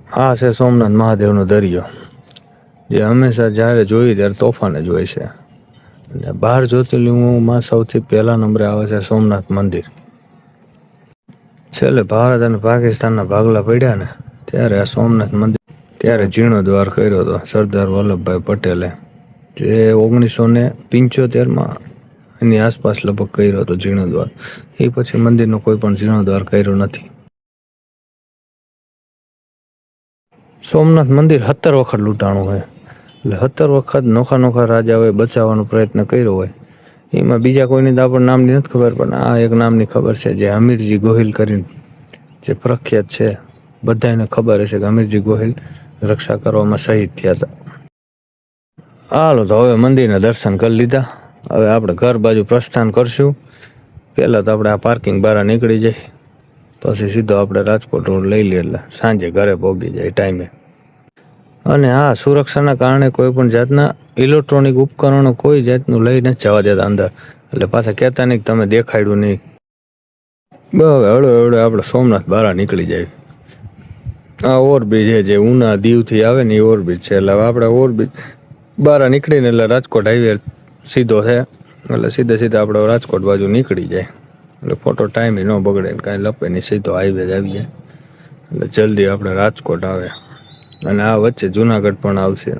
આ છે સોમનાથ મહાદેવનો દરિયો, જે હંમેશા જ્યારે જોઈએ ત્યારે તોફાન જ હોય છે. અને 12 જ્યોતિર્લિંગોમાં સૌથી પહેલા નંબરે આવે છે સોમનાથ મંદિર. છેલ્લે ભારત અને પાકિસ્તાનના ભાગલા પડ્યા ને ત્યારે આ સોમનાથ મંદિર ત્યારે જીર્ણોદ્ધાર કર્યો હતો સરદાર વલ્લભભાઈ પટેલે, જે 1975માં એની આસપાસ લગભગ કર્યો હતો જીર્ણોદ્ધાર. એ પછી મંદિરનો કોઈ પણ જીર્ણોદ્ધાર કર્યો નથી. સોમનાથ મંદિર 17 વખત લૂંટાણું હોય, એટલે 17 વખત નોખા નોખા રાજાઓએ બચાવવાનો પ્રયત્ન કર્યો હોય. એમાં બીજા કોઈની તો આપણને નામની નથી ખબર, પણ આ એક નામની ખબર છે, જે હમીરજી ગોહિલ કરીને જે પ્રખ્યાત છે. બધાને ખબર હશે કે હમીરજી ગોહિલ રક્ષા કરવામાં શહીદ થયા હતા. હાલો તો હવે મંદિરના દર્શન કરી લીધા. હવે આપણે ઘર બાજુ પ્રસ્થાન કરશું. પહેલાં તો આપણે આ પાર્કિંગ બહાર નીકળી જાય, પછી સીધો આપણે રાજકોટ રોડ લઈ લઈએ, એટલે સાંજે ઘરે પહોંચી જાય ટાઈમે. અને આ સુરક્ષાના કારણે કોઈ પણ જાતના ઇલેક્ટ્રોનિક ઉપકરણો કોઈ જાતનું લઈ નથી જવા દેતા અંદર, એટલે પાછા કહેતા નહીં કે તમે દેખાડ્યું નહીં. હવે હળવે આપણે સોમનાથ બહાર નીકળી જાય. આ ઓવરબ્રિજ છે જે ઉના દીવથી આવે ને, એ ઓવરબ્રિજ છે. એટલે આપણે ઓવરબ્રિજ બહાર નીકળીને એટલે રાજકોટ હાઈવે સીધો છે, એટલે સીધા આપણે રાજકોટ બાજુ નીકળી જાય. એટલે ખોટો ટાઈમ ન બગડે ને કાંઈ લપે નહીં, સીધો હાઈવે જ આવી જાય. એટલે જલ્દી આપણે રાજકોટ આવે. અને આ વચ્ચે જુનાગઢ પણ આવશે.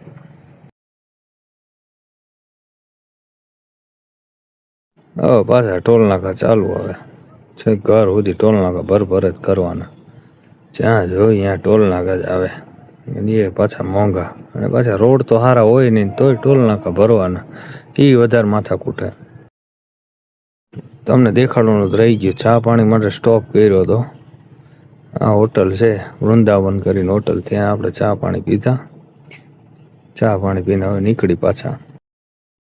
હવે પાછા ટોલ નાકા ચાલુ આવે છે. ઘર સુધી ટોલ નાકા ભર જ કરવાના. જ્યાં જોઈ ત્યાં ટોલ નાકા જ આવે. એ પાછા મોંઘા, અને પાછા રોડ તો સારા હોય નહીં, તોય ટોલ નાકા ભરવાના. એ વધારે માથા કૂટે. તમને દેખાડવાનું જ રહી ગયું, ચા પાણી માટે સ્ટોપ કર્યો હતો. આ હોટલ છે વૃંદાવન કરીને હોટલ, ત્યાં આપણે ચા પાણી પીધા. ચા પાણી પીને હવે નીકળી પાછા.